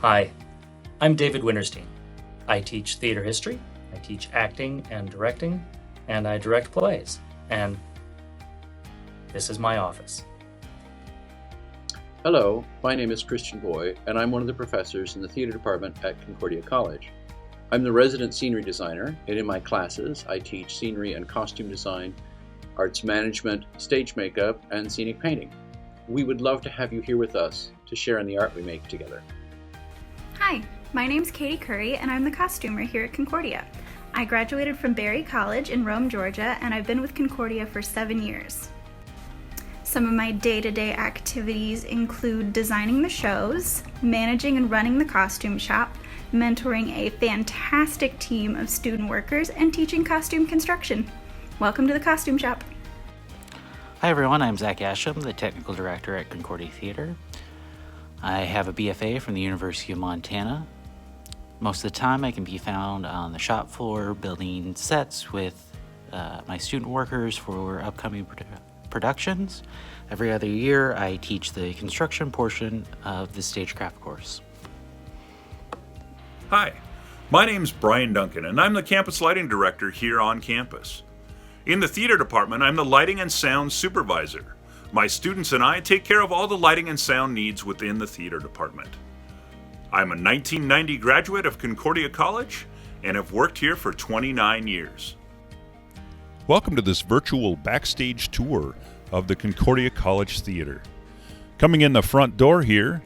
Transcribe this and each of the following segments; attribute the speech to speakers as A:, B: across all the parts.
A: Hi, I'm David Winterstein. I teach theater history, I teach acting and directing, and I direct plays. And this is my office.
B: Hello, my name is Christian Boy, and I'm one of the professors in the theater department at Concordia College. I'm the resident scenery designer, and in my classes, I teach scenery and costume design, arts management, stage makeup, and scenic painting. We would love to have you here with us to share in the art we make together.
C: Hi, my name's Katie Curry, and I'm the costumer here at Concordia. I graduated from Berry College in Rome, Georgia, and I've been with Concordia for 7 years. Some of my day-to-day activities include designing the shows, managing and running the costume shop, mentoring a fantastic team of student workers, and teaching costume construction. Welcome to the costume shop.
D: Hi everyone, I'm Zach Asham, the technical director at Concordia Theatre. I have a BFA from the University of Montana. Most of the time I can be found on the shop floor building sets with my student workers for upcoming productions. Every other year I teach the construction portion of the stagecraft course.
E: Hi, my name's Brian Duncan, and I'm the campus lighting director here on campus. In the theater department, I'm the lighting and sound supervisor. My students and I take care of all the lighting and sound needs within the theater department. I'm a 1990 graduate of Concordia College and have worked here for 29 years.
F: Welcome to this virtual backstage tour of the Concordia College Theater. Coming in the front door here,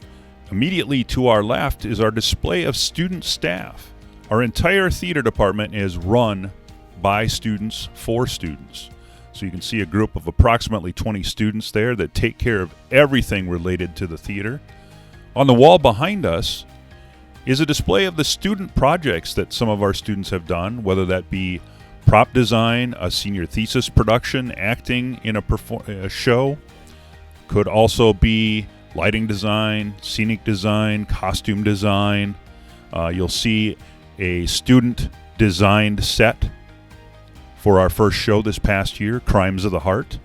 F: immediately to our left is our display of student staff. Our entire theater department is run by students for students. So you can see a group of approximately 20 students there that take care of everything related to the theater. On the wall behind us is a display of the student projects that some of our students have done, whether that be prop design, a senior thesis production, acting in a show. Could also be lighting design, scenic design, costume design. You'll see a student-designed set for our first show this past year, Crimes of the Heart.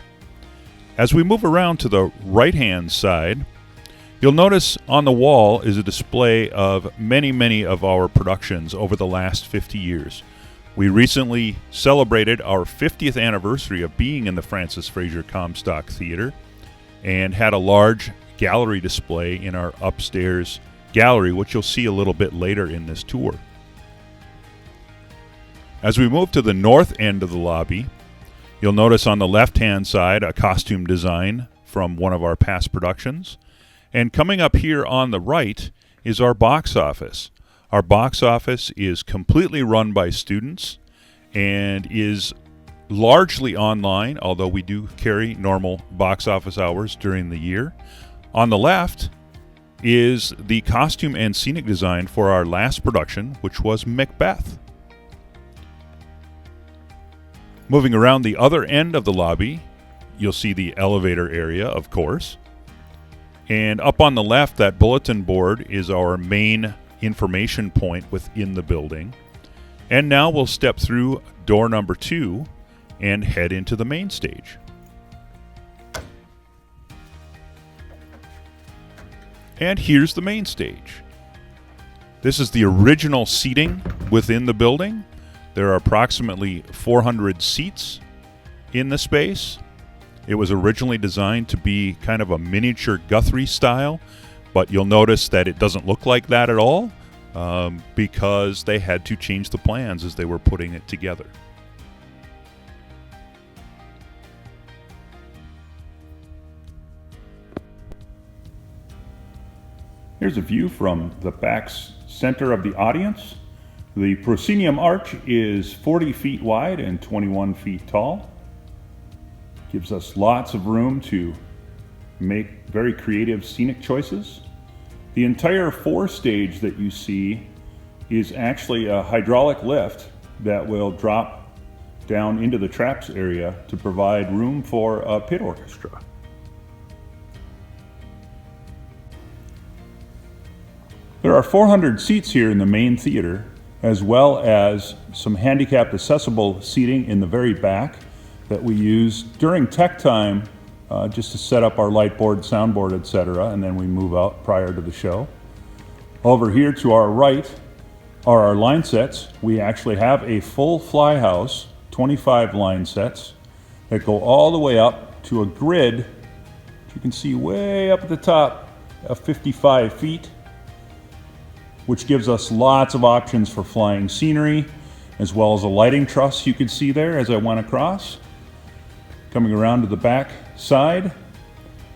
F: As we move around to the right-hand side, you'll notice on the wall is a display of many of our productions over the last 50 years. We recently celebrated our 50th anniversary of being in the Frances Frazier Comstock Theatre and had a large gallery display in our upstairs gallery, which you'll see a little bit later in this tour. As we move to the north end of the lobby, you'll notice on the left-hand side a costume design from one of our past productions. And coming up here on the right is our box office. Our box office is completely run by students and is largely online, although we do carry normal box office hours during the year. On the left is the costume and scenic design for our last production, which was Macbeth. Moving around the other end of the lobby, you'll see the elevator area, of course. And up on the left, that bulletin board is our main information point within the building. And now we'll step through door number 2 and head into the main stage. And here's the main stage. This is the original seating within the building. There are approximately 400 seats in the space. It was originally designed to be kind of a miniature Guthrie style, but you'll notice that it doesn't look like that at all because they had to change the plans as they were putting it together. Here's a view from the back center of the audience. The proscenium arch is 40 feet wide and 21 feet tall. Gives us lots of room to make very creative scenic choices. The entire forestage that you see is actually a hydraulic lift that will drop down into the traps area to provide room for a pit orchestra. There are 400 seats here in the main theater, as well as some handicapped accessible seating in the very back that we use during tech time just to set up our light board, soundboard, etc., and then we move out prior to the show. Over here to our right are our line sets. We actually have a full fly house, 25 line sets that go all the way up to a grid, which you can see way up at the top of 55 feet, which gives us lots of options for flying scenery, as well as a lighting truss you can see there as I went across. Coming around to the back side,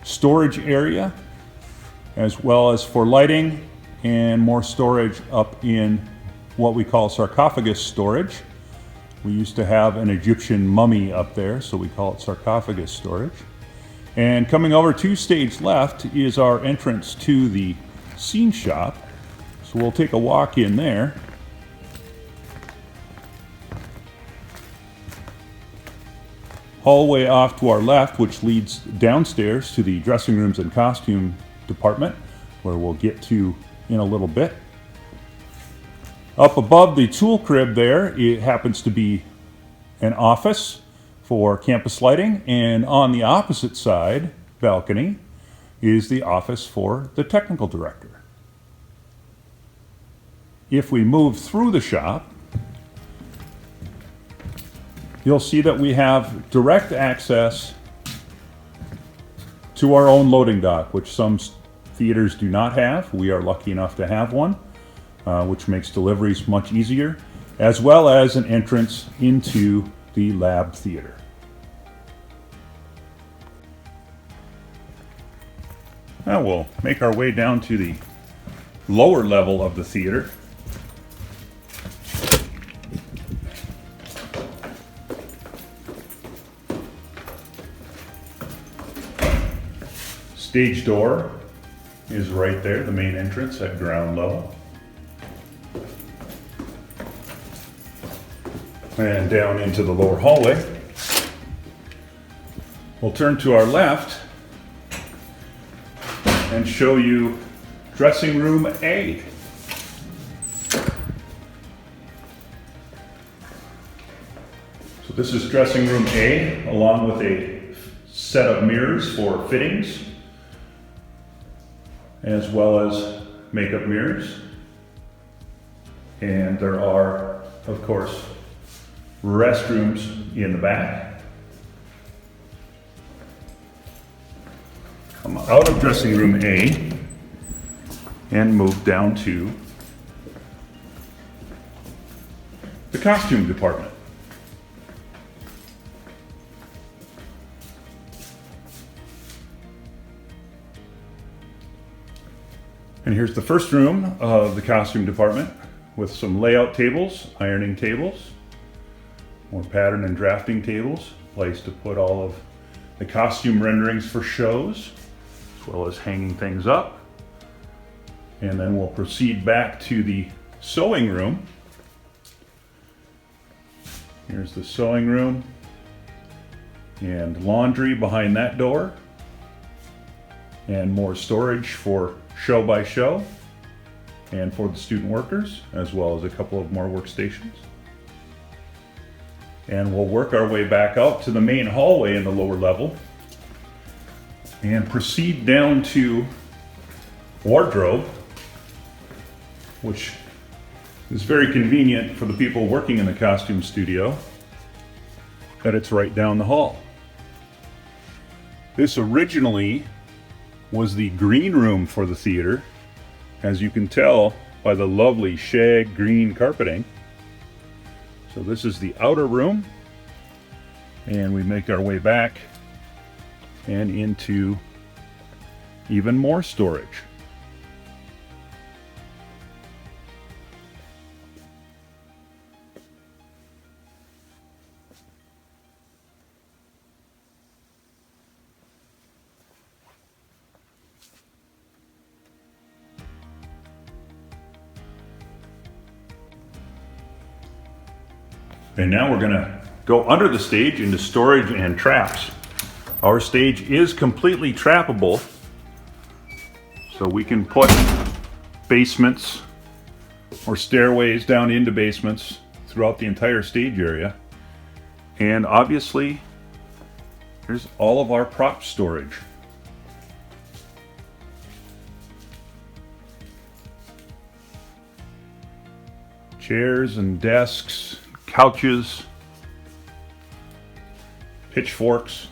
F: storage area, as well as for lighting and more storage up in what we call sarcophagus storage. We used to have an Egyptian mummy up there, so we call it sarcophagus storage. And coming over to stage left is our entrance to the scene shop. So we'll take a walk in there. Hallway off to our left, which leads downstairs to the dressing rooms and costume department, where we'll get to in a little bit. Up above the tool crib there, it happens to be an office for campus lighting, and on the opposite side, balcony, is the office for the technical director. If we move through the shop, you'll see that we have direct access to our own loading dock, which some theaters do not have. We are lucky enough to have one, which makes deliveries much easier, as well as an entrance into the lab theater. Now we'll make our way down to the lower level of the theater. Stage door is right there, the main entrance at ground level. And down into the lower hallway. We'll turn to our left and show you dressing room A. So this is dressing room A, along with a set of mirrors for fittings, as well as makeup mirrors. And there are, of course, restrooms in the back. Come out of dressing room A and move down to the costume department. And here's the first room of the costume department with some layout tables, ironing tables, more pattern and drafting tables, place to put all of the costume renderings for shows, as well as hanging things up. And then we'll proceed back to the sewing room. Here's the sewing room and laundry behind that door, and more storage for show by show and for the student workers, as well as a couple of more workstations. And we'll work our way back out to the main hallway in the lower level and proceed down to wardrobe, which is very convenient for the people working in the costume studio, that it's right down the hall. This originally was the green room for the theater, as you can tell by the lovely shag green carpeting. So this is the outer room, and we make our way back and into even more storage. And now we're going to go under the stage into storage and traps. Our stage is completely trappable, so we can put basements or stairways down into basements throughout the entire stage area. And obviously, here's all of our prop storage. Chairs and desks, couches, pitchforks,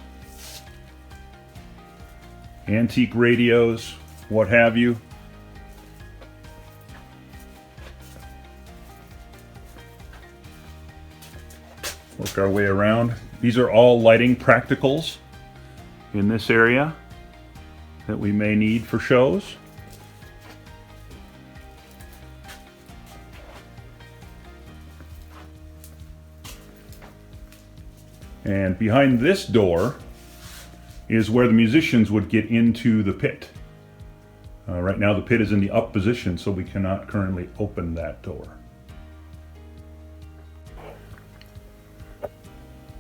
F: antique radios, what have you. Work our way around. These are all lighting practicals in this area that we may need for shows. And behind this door is where the musicians would get into the pit. Right now the pit is in the up position, so we cannot currently open that door.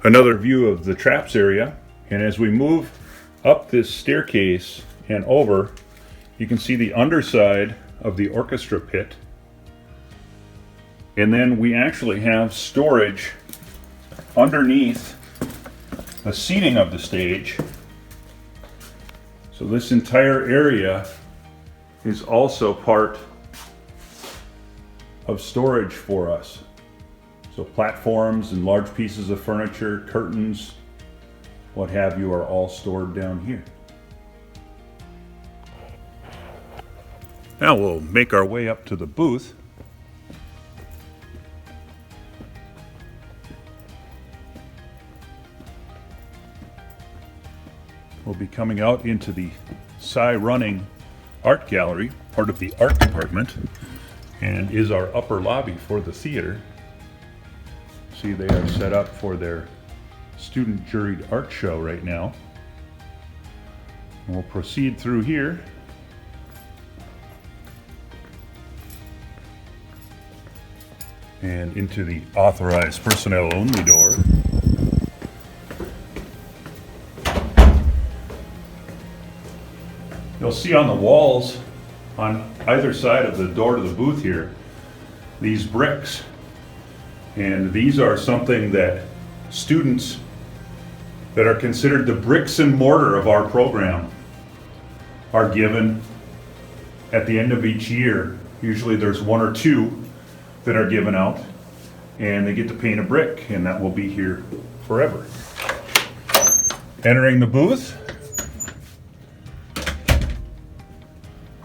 F: Another view of the traps area, and as we move up this staircase and over, you can see the underside of the orchestra pit. And then we actually have storage underneath the seating of the stage. So this entire area is also part of storage for us. So platforms and large pieces of furniture, curtains, what have you, are all stored down here. Now we'll make our way up to the booth. We'll be coming out into the running art gallery, part of the art department, and is our upper lobby for the theater. See, they are set up for their student juried art show right now. And we'll proceed through here. And into the authorized personnel only door. You'll see on the walls on either side of the door to the booth here, these bricks. And these are something that students that are considered the bricks and mortar of our program are given at the end of each year. Usually there's one or two that are given out, and they get to paint a brick, and that will be here forever. Entering the booth,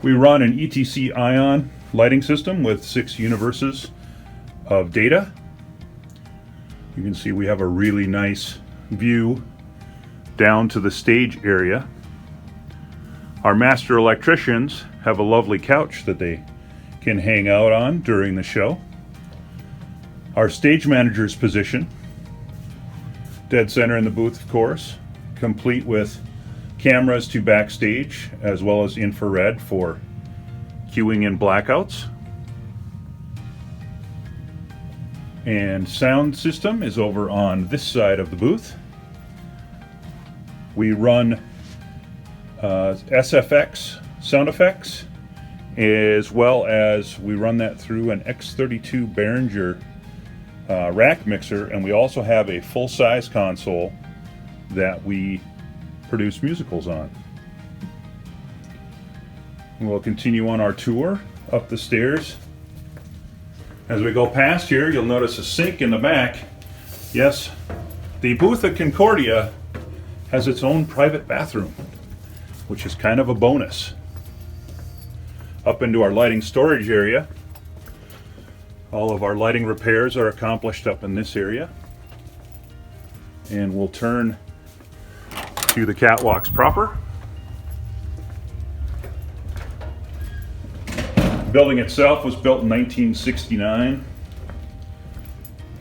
F: we run an ETC ion lighting system with 6 universes of data. You can see we have a really nice view down to the stage area. Our master electricians have a lovely couch that they can hang out on during the show. Our stage manager's position, dead center in the booth, of course, complete with cameras to backstage, as well as infrared for cueing in blackouts. And sound system is over on this side of the booth. We run SFX sound effects, as well as we run that through an X32 Behringer rack mixer, and we also have a full-size console that we produce musicals on. We'll continue on our tour up the stairs. As we go past here, you'll notice a sink in the back. Yes, the booth at Concordia has its own private bathroom, which is kind of a bonus. Up into our lighting storage area. All of our lighting repairs are accomplished up in this area. And we'll turn to the catwalks proper. The building itself was built in 1969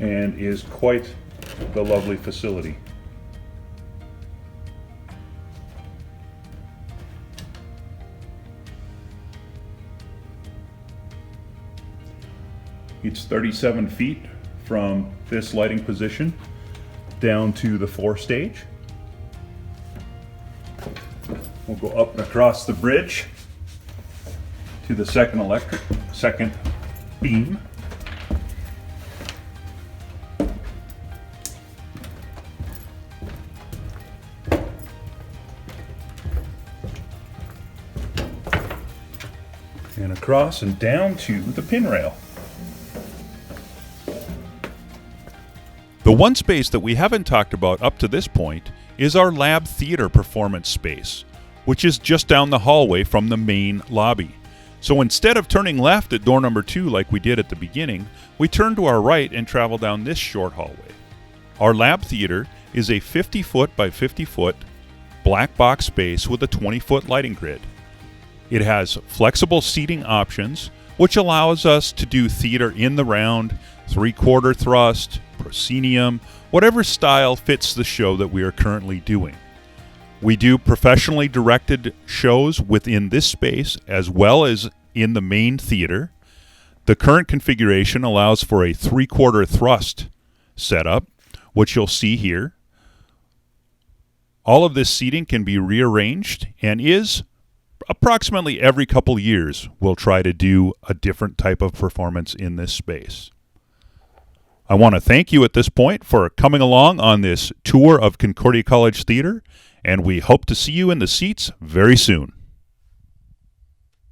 F: and is quite the lovely facility. It's 37 feet from this lighting position down to the floor stage. We'll go up and across the bridge to the second beam. And across and down to the pin rail. The one space that we haven't talked about up to this point is our lab theater performance space, which is just down the hallway from the main lobby. So instead of turning left at door number 2 like we did at the beginning, we turn to our right and travel down this short hallway. Our lab theater is a 50-foot by 50-foot black box space with a 20-foot lighting grid. It has flexible seating options, which allows us to do theater in the round, 3/4 thrust, proscenium, whatever style fits the show that we are currently doing. We do professionally directed shows within this space as well as in the main theater. The current configuration allows for a 3/4 thrust setup, which you'll see here. All of this seating can be rearranged and is approximately every couple years we'll try to do a different type of performance in this space. I want to thank you at this point for coming along on this tour of Concordia College Theatre, and we hope to see you in the seats very soon.